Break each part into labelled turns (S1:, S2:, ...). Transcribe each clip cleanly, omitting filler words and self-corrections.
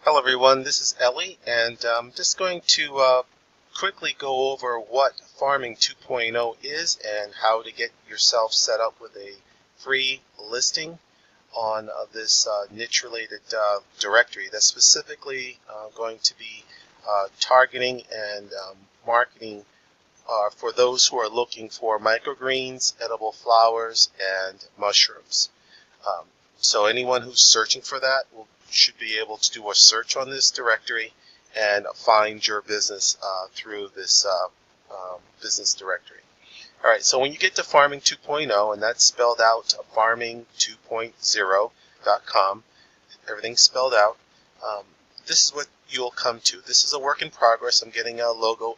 S1: Hello everyone, this is Ellie, and I'm just going to quickly go over what Farming 2.0 is and how to get yourself set up with a free listing on this niche-related directory that's specifically going to be targeting and marketing for those who are looking for microgreens, edible flowers, and mushrooms. Um, so anyone who's searching for that should be able to do a search on this directory and find your business through this business directory. All right, so when you get to Farming 2.0, and that's spelled out farming2.0.com, everything's spelled out, this is what you'll come to. This is a work in progress. I'm getting a logo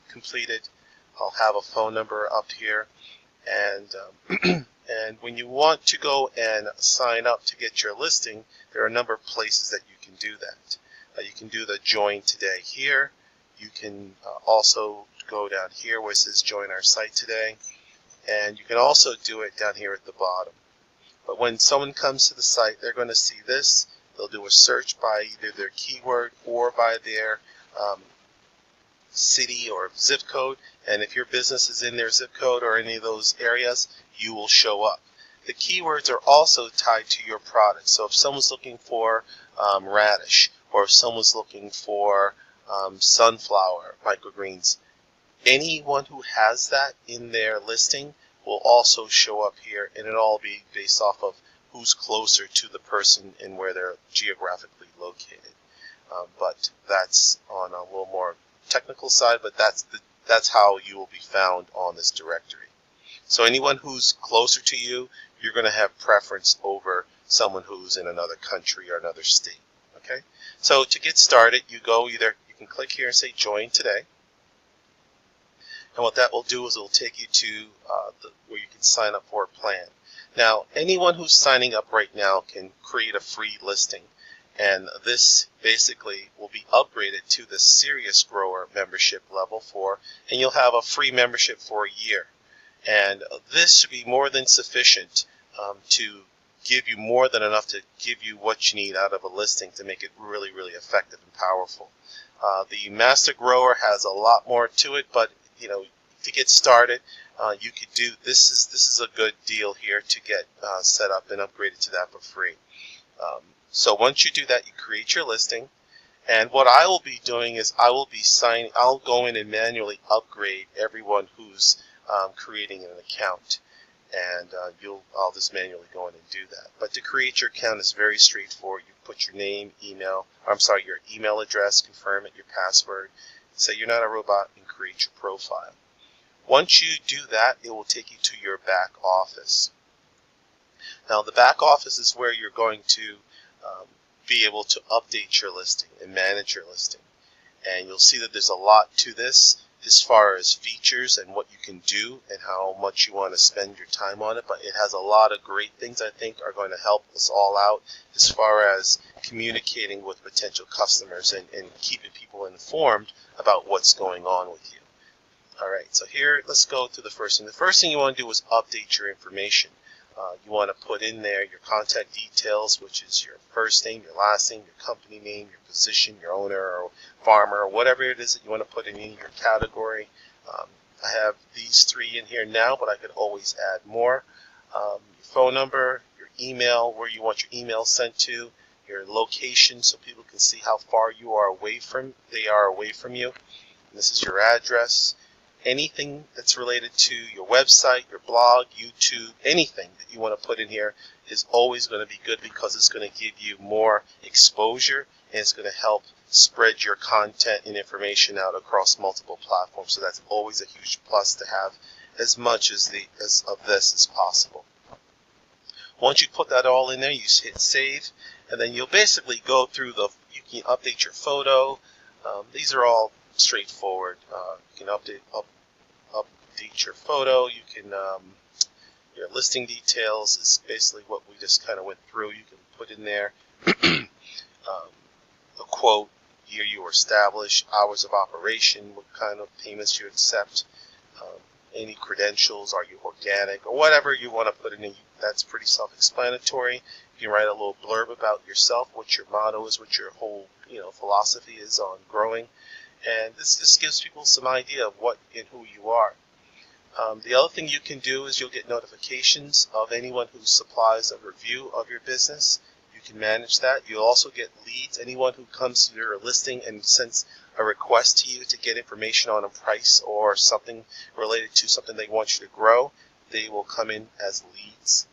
S1: completed. I'll have a phone number up here, and and when you want to go and sign up to get your listing, there are a number of places that you can do that. You can do the join today here. You can also go down here where it says join our site today, and you can also do it down here at the bottom. But when someone comes to the site, they're going to see this. They'll do a search by either their keyword or by their city or zip code, and if your business is in their zip code or any of those areas, you will show up. The keywords are also tied to your product. So if someone's looking for radish, or if someone's looking for sunflower microgreens, anyone who has that in their listing will also show up here, and it'll all be based off of who's closer to the person and where they're geographically located. But that's on a little more technical side, but that's how you will be found on this directory. So anyone who's closer to you, you're going to have preference over someone who's in another country or another state. Okay? So to get started, you can click here and say join today. And what that will do is it will take you to where you can sign up for a plan. Now, anyone who's signing up right now can create a free listing. And this basically will be upgraded to the Serious Grower membership level 4, and you'll have a free membership for a year. And this should be more than sufficient to give you more than enough to give you what you need out of a listing to make it really, really effective and powerful. The Master Grower has a lot more to it, but to get started, you could do this. Is a good deal here to get set up and upgraded to that for free. So once you do that, you create your listing, and what I will be doing is I'll go in and manually upgrade everyone who's creating an account, and I'll just manually go in and do that. But to create your account is very straightforward. You put your name, your email address, confirm it, your password, say you're not a robot, and create your profile. Once you do that, it will take you to your back office. Now, the back office is where you're going to be able to update your listing and manage your listing. And you'll see that there's a lot to this as far as features and what you can do and how much you want to spend your time on it. But it has a lot of great things I think are going to help us all out as far as communicating with potential customers and keeping people informed about what's going on with you. All right, so here, let's go to the first thing. The first thing you want to do is update your information. You want to put in there your contact details, which is your first name, your last name, your company name, your position, your owner or farmer, or whatever it is that you want to put in your category. I have these 3 in here now, but I could always add more. Your phone number, your email, where you want your email sent to, your location, so people can see how far they are away from you. And this is your address. Anything that's related to your website, your blog, YouTube, anything that you want to put in here is always going to be good because it's going to give you more exposure and it's going to help spread your content and information out across multiple platforms. So that's always a huge plus to have as much of this as possible. Once you put that all in there, you hit save, and then you'll basically go through you can update your photo. These are all straightforward. You can update your photo. You can your listing details is basically what we just kind of went through. You can put in there a quote, year you were established, hours of operation, what kind of payments you accept, any credentials, are you organic, or whatever you want to put in. That's pretty self-explanatory. You can write a little blurb about yourself, what your motto is, what your whole philosophy is on growing, and this gives people some idea of what and who you are. The other thing you can do is you'll get notifications of anyone who supplies a review of your business. You can manage that. You'll also get leads. Anyone who comes to your listing and sends a request to you to get information on a price or something related to something they want you to grow, they will come in as leads.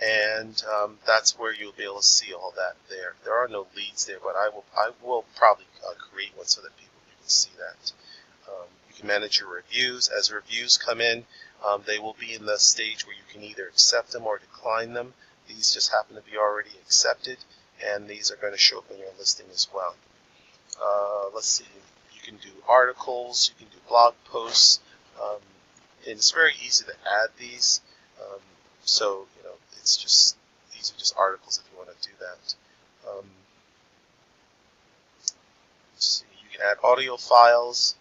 S1: And that's where you'll be able to see all that there. There are no leads there, but I will probably create one so that you can see that. You can manage your reviews. As reviews come in, they will be in the stage where you can either accept them or decline them. These just happen to be already accepted, and these are going to show up in your listing as well. Let's see. You can do articles. You can do blog posts. And it's very easy to add these. So it's just these are just articles if you want to do that. Let's see. You can add audio files.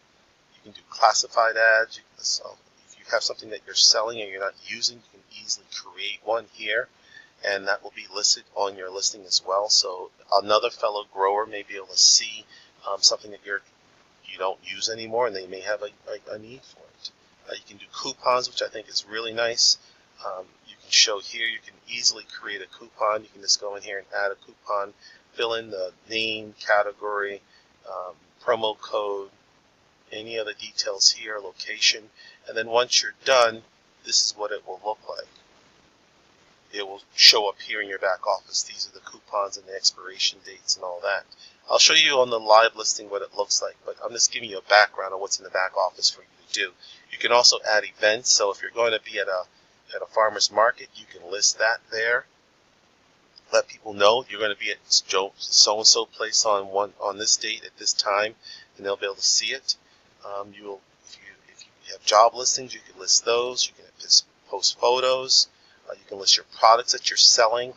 S1: You can do classified ads. If you have something that you're selling and you're not using, you can easily create one here, and that will be listed on your listing as well. So another fellow grower may be able to see something that you don't use anymore, and they may have a need for it. You can do coupons, which I think is really nice. You can show here, you can easily create a coupon. You can just go in here and add a coupon, fill in the name, category, promo code, any other details here, location, and then once you're done, this is what it will look like. It will show up here in your back office. These are the coupons and the expiration dates and all that. I'll show you on the live listing what it looks like, but I'm just giving you a background of what's in the back office for you to do. You can also add events, so if you're going to be at a farmer's market, you can list that there. Let people know you're going to be at so-and-so place on this date at this time, and they'll be able to see it. If you have job listings, you can list those. You can post photos. You can list your products that you're selling.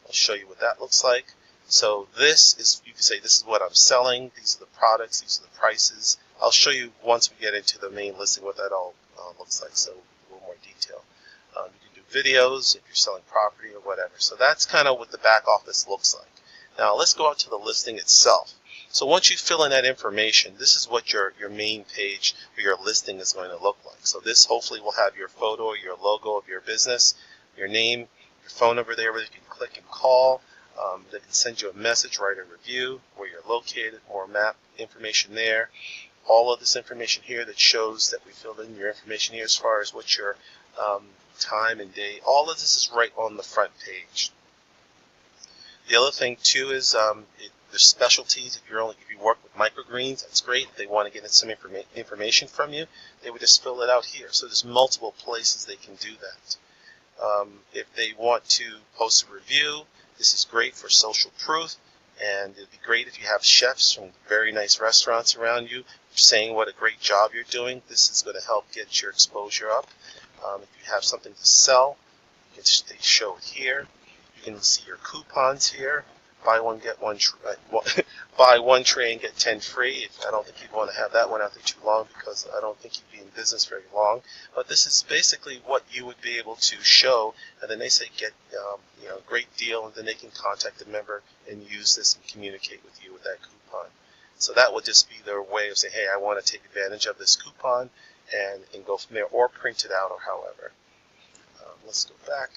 S1: I'll show you what that looks like. So you can say this is what I'm selling. These are the products. These are the prices. I'll show you once we get into the main listing what that all looks like. So a little more detail. You can do videos if you're selling property or whatever. So that's kind of what the back office looks like. Now let's go out to the listing itself. So once you fill in that information, this is what your main page or your listing is going to look like. So this hopefully will have your photo or your logo of your business, your name, your phone number there where you can click and call. They can send you a message, write a review, where you're located, more map information there. All of this information here that shows that we filled in your information here as far as what your time and day. All of this is right on the front page. The other thing too is there's specialties. If you work with microgreens, that's great. If they want to get some information from you, they would just fill it out here. So there's multiple places they can do that. If they want to post a review, this is great for social proof, and it'd be great if you have chefs from very nice restaurants around you saying what a great job you're doing. This is going to help get your exposure up. If you have something to sell, they show it here. You can see your coupons here. Buy one get one. Buy one tray and get 10 free. I don't think you'd want to have that one out there too long because I don't think you'd be in business very long. But this is basically what you would be able to show, and then they say get a great deal, and then they can contact the member and use this and communicate with you with that coupon. So that would just be their way of saying, hey, I want to take advantage of this coupon and go from there, or print it out, or however. Let's go back.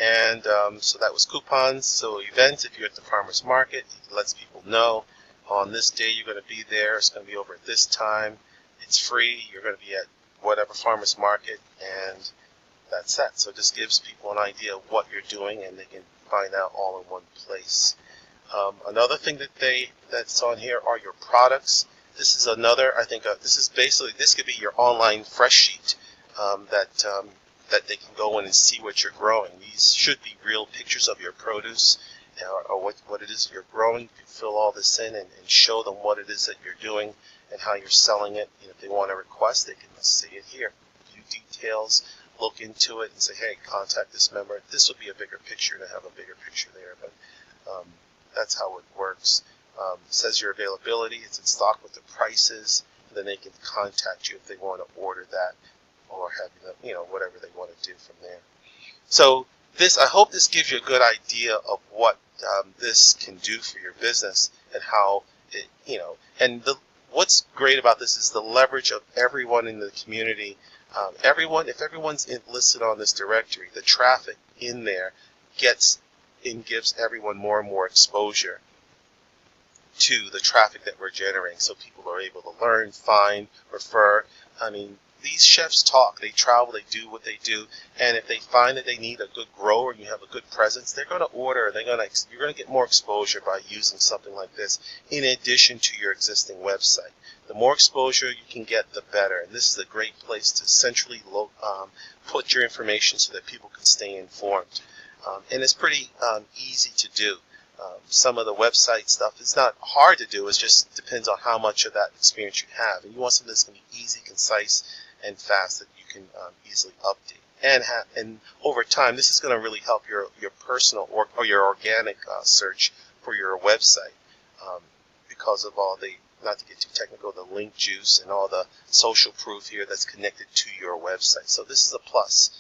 S1: And so that was coupons. So events, if you're at the farmer's market, it lets people know on this day you're going to be there. It's going to be over at this time. It's free. You're going to be at whatever farmer's market, and that's that. So it just gives people an idea of what you're doing, and they can find out all in one place. Another thing that's on here are your products. This is another, I think, this could be your online fresh sheet that they can go in and see what you're growing. These should be real pictures of your produce or what it is you're growing. You can fill all this in and show them what it is that you're doing and how you're selling it. And if they want to request, they can see it here. View details, look into it, and say, hey, contact this member. This would be a bigger picture to have a bigger picture there, but that's how it works. It says your availability. It's in stock with the prices. And then they can contact you if they want to order that, or have whatever they want to do from there. So I hope this gives you a good idea of what this can do for your business and how it, and what's great about this is the leverage of everyone in the community. If everyone's listed on this directory, the traffic in there gives everyone more and more exposure to the traffic that we're generating, so people are able to learn, find, refer. I mean, these chefs talk, they travel, they do what they do, and if they find that they need a good grower and you have a good presence, they're going to order. You're going to get more exposure by using something like this in addition to your existing website. The more exposure you can get, the better. And this is a great place to centrally put your information so that people can stay informed. And it's pretty easy to do. Some of the website stuff, it's not hard to do, it just depends on how much of that experience you have. And you want something that's going to be easy, concise, and fast that you can easily update. And over time, this is going to really help your personal or your organic search for your website because of all the, not to get too technical, the link juice and all the social proof here that's connected to your website. So this is a plus.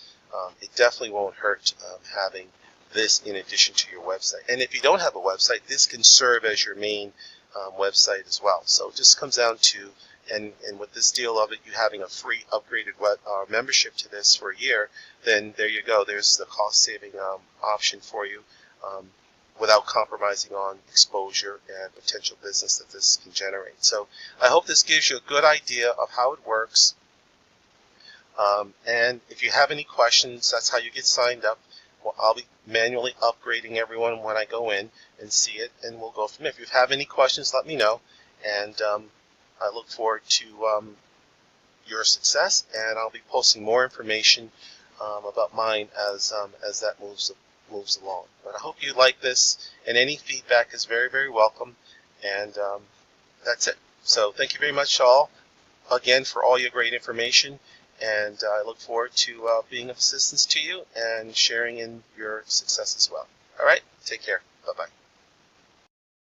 S1: It definitely won't hurt having this in addition to your website. And if you don't have a website, this can serve as your main website as well. So it just comes down to, and with this deal of it, you having a free upgraded membership to this for a year, then there you go. There's the cost-saving option for you without compromising on exposure and potential business that this can generate. So I hope this gives you a good idea of how it works. And if you have any questions, that's how you get signed up. Well, I'll be manually upgrading everyone when I go in and see it, and we'll go from there. If you have any questions, let me know, and I look forward to your success, and I'll be posting more information about mine as that moves along. But I hope you like this, and any feedback is very, very welcome, and that's it. So thank you very much all, again, for all your great information. And I look forward to being of assistance to you and sharing in your success as well. All right, take care. Bye-bye.